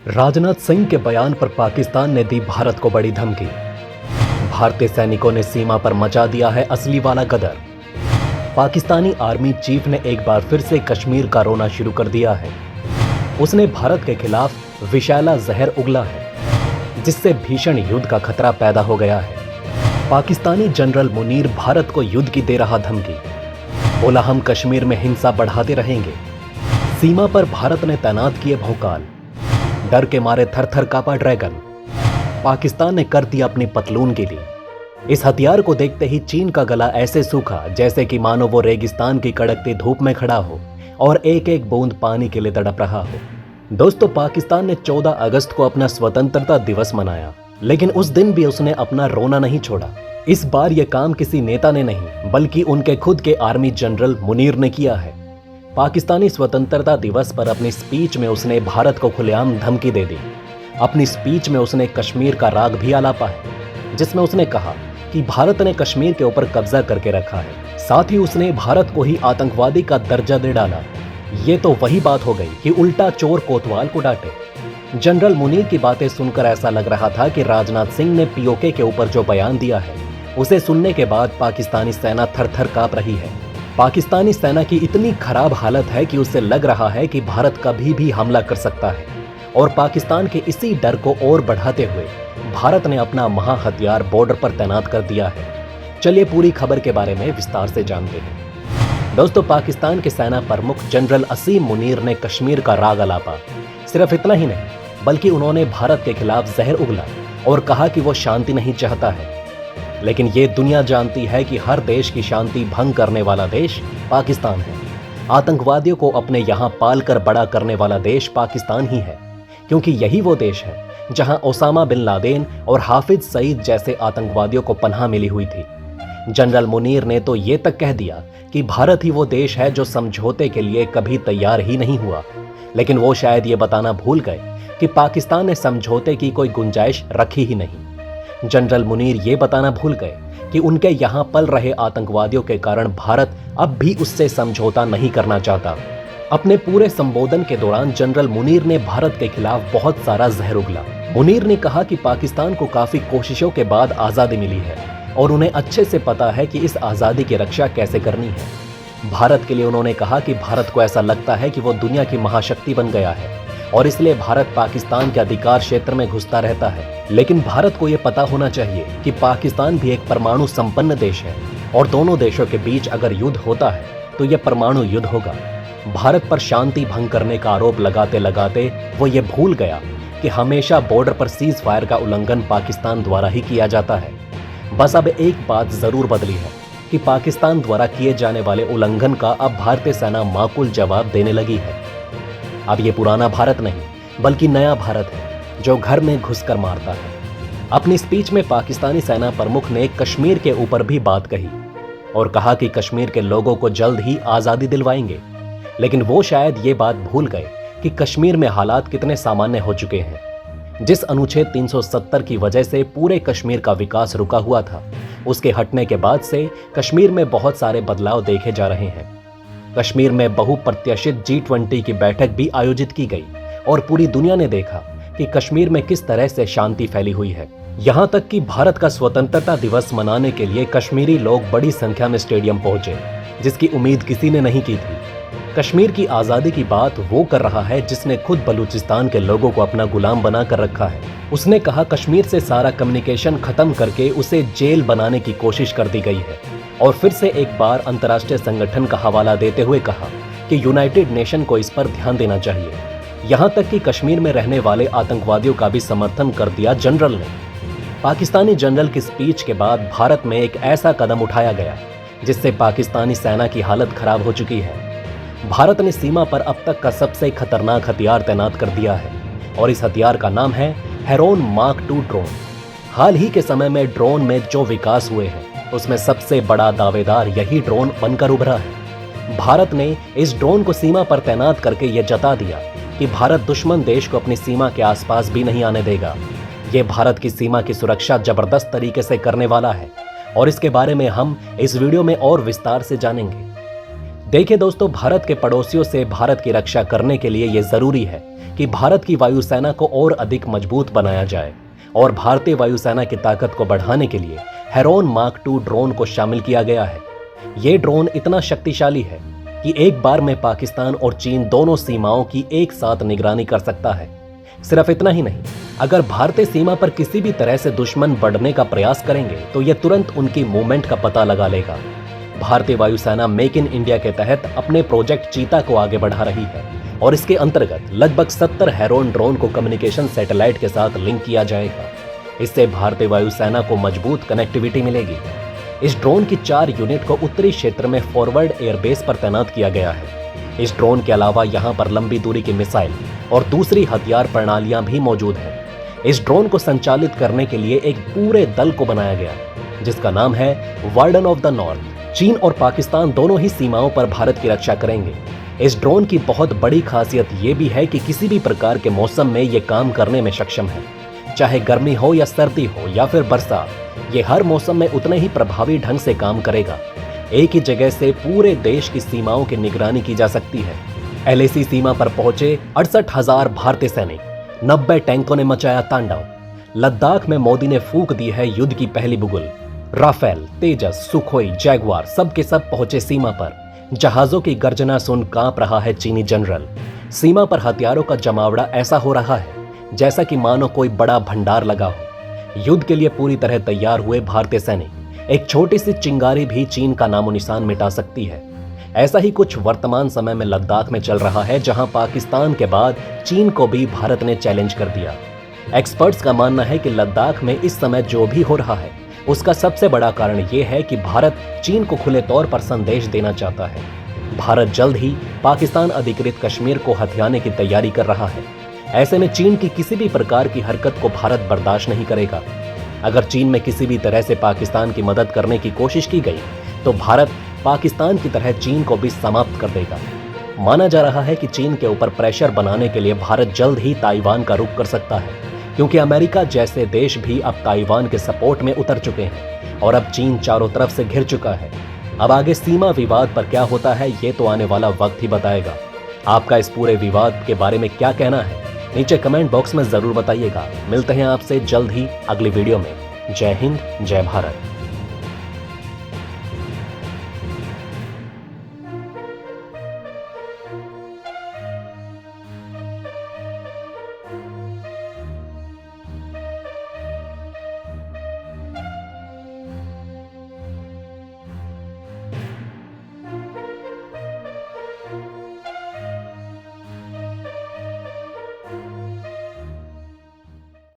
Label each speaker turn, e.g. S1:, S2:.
S1: राजनाथ सिंह के बयान पर पाकिस्तान ने दी भारत को बड़ी धमकी। भारतीय सैनिकों ने सीमा पर मचा दिया है असली वाला गदर। पाकिस्तानी आर्मी चीफ ने एक बार फिर से कश्मीर का रोना शुरू कर दिया है। उसने भारत के खिलाफ विषैला जहर उगला है, जिससे भीषण युद्ध का खतरा पैदा हो गया है। पाकिस्तानी जनरल मुनीर भारत को युद्ध की दे रहा धमकी। बोला, हम कश्मीर में हिंसा बढ़ाते रहेंगे। सीमा पर भारत ने तैनात किए भौकाल। डर के मारे थर थर कांपा ड्रैगन। पाकिस्तान ने कर दिया अपनी पतलून गीली। इस हथियार को देखते ही चीन का गला ऐसे सूखा जैसे कि मानो वो रेगिस्तान की कड़कती धूप में खड़ा हो और एक एक बूंद पानी के लिए तड़प रहा हो। दोस्तों, पाकिस्तान ने 14 अगस्त को अपना स्वतंत्रता दिवस मनाया, लेकिन उस दिन भी उसने अपना रोना नहीं छोड़ा। इस बार यह काम किसी नेता ने नहीं, बल्कि उनके खुद के आर्मी जनरल मुनीर ने किया है। पाकिस्तानी स्वतंत्रता दिवस पर अपनी स्पीच में उसने भारत को खुलेआम धमकी दे दी। अपनी स्पीच में उसने कश्मीर का राग भी आलापा है, जिसमें उसने कहा कि भारत ने कश्मीर के ऊपर कब्जा करके रखा है। साथ ही उसने भारत को ही आतंकवादी का दर्जा दे डाला। ये तो वही बात हो गई कि उल्टा चोर कोतवाल को डांटे। जनरल मुनीर की बातें सुनकर ऐसा लग रहा था कि राजनाथ सिंह ने पीओके के ऊपर जो बयान दिया है, उसे सुनने के बाद पाकिस्तानी सेना थर थर कांप रही है। पाकिस्तानी सेना की इतनी खराब हालत है कि उसे लग रहा है कि भारत कभी भी हमला कर सकता है, और पाकिस्तान के इसी डर को और बढ़ाते हुए भारत ने अपना महा हथियार बॉर्डर पर तैनात कर दिया है। चलिए पूरी खबर के बारे में विस्तार से जानते हैं। दोस्तों, पाकिस्तान के सेना प्रमुख जनरल असीम मुनीर ने कश्मीर का राग आलापा। सिर्फ इतना ही नहीं, बल्कि उन्होंने भारत के खिलाफ जहर उगला और कहा कि वो शांति नहीं चाहता है। लेकिन ये दुनिया जानती है कि हर देश की शांति भंग करने वाला देश पाकिस्तान है। आतंकवादियों को अपने यहाँ पाल कर बड़ा करने वाला देश पाकिस्तान ही है, क्योंकि यही वो देश है जहां ओसामा बिन लादेन और हाफिज सईद जैसे आतंकवादियों को पनाह मिली हुई थी। जनरल मुनीर ने तो ये तक कह दिया कि भारत ही वो देश है जो समझौते के लिए कभी तैयार ही नहीं हुआ। लेकिन वो शायद ये बताना भूल गए कि पाकिस्तान ने समझौते की कोई गुंजाइश रखी ही नहीं। जनरल मुनीर ये बताना भूल गए कि उनके यहां पल रहे आतंकवादियों के कारण भारत अब भी उससे समझौता नहीं करना चाहता। अपने पूरे संबोधन के दौरान जनरल मुनीर ने भारत के खिलाफ बहुत सारा जहर उगला। मुनीर ने कहा कि पाकिस्तान को काफी कोशिशों के बाद आजादी मिली है और उन्हें अच्छे से पता है कि इस आजादी की रक्षा कैसे करनी है। भारत के लिए उन्होंने कहा कि भारत को ऐसा लगता है कि वो दुनिया की महाशक्ति बन गया है और इसलिए भारत पाकिस्तान के अधिकार क्षेत्र में घुसता रहता है। लेकिन भारत को यह पता होना चाहिए कि पाकिस्तान भी एक परमाणु संपन्न देश है और दोनों देशों के बीच अगर युद्ध होता है तो यह परमाणु युद्ध होगा। भारत पर शांति भंग करने का आरोप लगाते लगाते वो ये भूल गया कि हमेशा बॉर्डर पर सीज फायर का उल्लंघन पाकिस्तान द्वारा ही किया जाता है। बस अब एक बात जरूर बदली है कि पाकिस्तान द्वारा किए जाने वाले उल्लंघन का अब भारतीय सेना माकूल जवाब देने लगी है। अब ये पुराना भारत नहीं, बल्कि नया भारत है जो घर में घुसकर मारता है। अपनी स्पीच में पाकिस्तानी सेना प्रमुख ने कश्मीर के ऊपर भी बात कही और कहा कि कश्मीर के लोगों को जल्द ही आजादी दिलवाएंगे। लेकिन वो शायद ये बात भूल गए कि कश्मीर में हालात कितने सामान्य हो चुके हैं। जिस अनुच्छेद 370 की वजह से पूरे कश्मीर का विकास रुका हुआ था, उसके हटने के बाद से कश्मीर में बहुत सारे बदलाव देखे जा रहे हैं। कश्मीर में बहुप्रत्याशित G20 की बैठक भी आयोजित की गई और पूरी दुनिया ने देखा कि कश्मीर में किस तरह से शांति फैली हुई है। यहाँ तक कि भारत का स्वतंत्रता दिवस मनाने के लिए कश्मीरी लोग बड़ी संख्या में स्टेडियम पहुंचे, जिसकी उम्मीद किसी ने नहीं की थी। कश्मीर की आजादी की बात वो कर रहा है जिसने खुद बलूचिस्तान के लोगों को अपना गुलाम बना कर रखा है। उसने कहा कश्मीर से सारा कम्युनिकेशन खत्म करके उसे जेल बनाने की कोशिश कर दी गई है, और फिर से एक बार अंतर्राष्ट्रीय संगठन का हवाला देते हुए कहा कि यूनाइटेड नेशन को इस पर ध्यान देना चाहिए। यहाँ तक कि कश्मीर में रहने वाले आतंकवादियों का भी समर्थन कर दिया जनरल ने। पाकिस्तानी जनरल की स्पीच के बाद भारत में एक ऐसा कदम उठाया गया जिससे पाकिस्तानी सेना की हालत खराब हो चुकी है। भारत ने सीमा पर अब तक का सबसे खतरनाक हथियार तैनात कर दिया है और इस हथियार का नाम है हेरोन मार्क 2 ड्रोन। हाल ही के समय में ड्रोन में जो विकास हुए हैं उसमें सबसे बड़ा दावेदार यही ड्रोन बनकर उभरा है। भारत ने इस ड्रोन को सीमा पर तैनात करके यह जता दिया कि भारत दुश्मन देश को अपनी सीमा के आसपास भी नहीं आने देगा। ये भारत की सीमा की सुरक्षा जबरदस्त तरीके से करने वाला है और इसके बारे में हम इस वीडियो में और विस्तार से जानेंगे। देखिए दोस्तों, भारत के पड़ोसियों से भारत की रक्षा करने के लिए यह जरूरी है कि भारत की वायुसेना को और अधिक मजबूत बनाया जाए और भारतीय वायुसेना की ताकत को बढ़ाने के लिए हेरोन मार्क 2 ड्रोन को शामिल किया गया है। ये ड्रोन इतना शक्तिशाली है कि एक बार में पाकिस्तान और चीन दोनों सीमाओं की एक साथ निगरानी कर सकता है। सिर्फ इतना ही नहीं, अगर भारतीय सीमा पर किसी भी तरह से दुश्मन बढ़ने का प्रयास करेंगे तो यह तुरंत उनकी मूवमेंट का पता लगा लेगा। भारतीय वायुसेना मेक इन इंडिया के तहत अपने प्रोजेक्ट चीता को आगे बढ़ा रही है और इसके अंतर्गत लगभग 70 हेरोन ड्रोन को कम्युनिकेशन सैटेलाइट के साथ लिंक किया जाएगा। इससे भारतीय वायुसेना को मजबूत कनेक्टिविटी मिलेगी। इस ड्रोन की 4 यूनिट को उत्तरी क्षेत्र में फॉरवर्ड एयरबेस पर तैनात किया गया है। इस ड्रोन के अलावा यहां पर लंबी दूरी की मिसाइल और दूसरी हथियार प्रणालियां भी मौजूद हैं। इस ड्रोन को संचालित करने के लिए एक पूरे दल को बनाया गया, जिसका नाम है वार्डन ऑफ द नॉर्थ। चीन और पाकिस्तान दोनों ही सीमाओं पर भारत की रक्षा करेंगे। इस ड्रोन की बहुत बड़ी खासियत ये भी है कि किसी भी प्रकार के मौसम में ये काम करने में सक्षम है। चाहे गर्मी हो या सर्दी हो या फिर बरसात, ये हर मौसम में उतने ही प्रभावी ढंग से काम करेगा। एक ही जगह से पूरे देश की सीमाओं की निगरानी की जा सकती है। एलएसी सीमा पर पहुंचे 68,000 भारतीय सैनिक, 90 टैंकों ने मचाया तांडव। लद्दाख में मोदी ने फूंक दी है युद्ध की पहली बुगुल। राफेल, तेजस, सुखोई, जैगवार सब के सब पहुंचे सीमा पर। जहाजों की गर्जना सुन कांप रहा है चीनी जनरल। सीमा पर हथियारों का जमावड़ा ऐसा हो रहा है जैसा कि मानो कोई बड़ा भंडार लगा हो। युद्ध के लिए पूरी तरह तैयार हुए भारतीय सैनिक एक छोटी सी चिंगारी भी चीन का नामो निशान मिटा सकती है। ऐसा ही कुछ वर्तमान समय में लद्दाख में चल रहा है, जहां पाकिस्तान के बाद चीन को भी भारत ने चैलेंज कर दिया। एक्सपर्ट्स का मानना है कि लद्दाख में इस समय जो भी हो रहा है उसका सबसे बड़ा कारण यह है कि भारत चीन को खुले तौर पर संदेश देना चाहता है। भारत जल्द ही पाकिस्तान अधिकृत कश्मीर को हथियाने की तैयारी कर रहा है। ऐसे में चीन की किसी भी प्रकार की हरकत को भारत बर्दाश्त नहीं करेगा। अगर चीन में किसी भी तरह से पाकिस्तान की मदद करने की कोशिश की गई तो भारत पाकिस्तान की तरह चीन को भी समाप्त कर देगा। माना जा रहा है कि चीन के ऊपर प्रेशर बनाने के लिए भारत जल्द ही ताइवान का रुख कर सकता है, क्योंकि अमेरिका जैसे देश भी अब ताइवान के सपोर्ट में उतर चुके हैं और अब चीन चारों तरफ से घिर चुका है। अब आगे सीमा विवाद पर क्या होता है ये तो आने वाला वक्त ही बताएगा। आपका इस पूरे विवाद के बारे में क्या कहना है नीचे कमेंट बॉक्स में जरूर बताइएगा। मिलते हैं आपसे जल्द ही अगली वीडियो में। जय हिंद, जय भारत।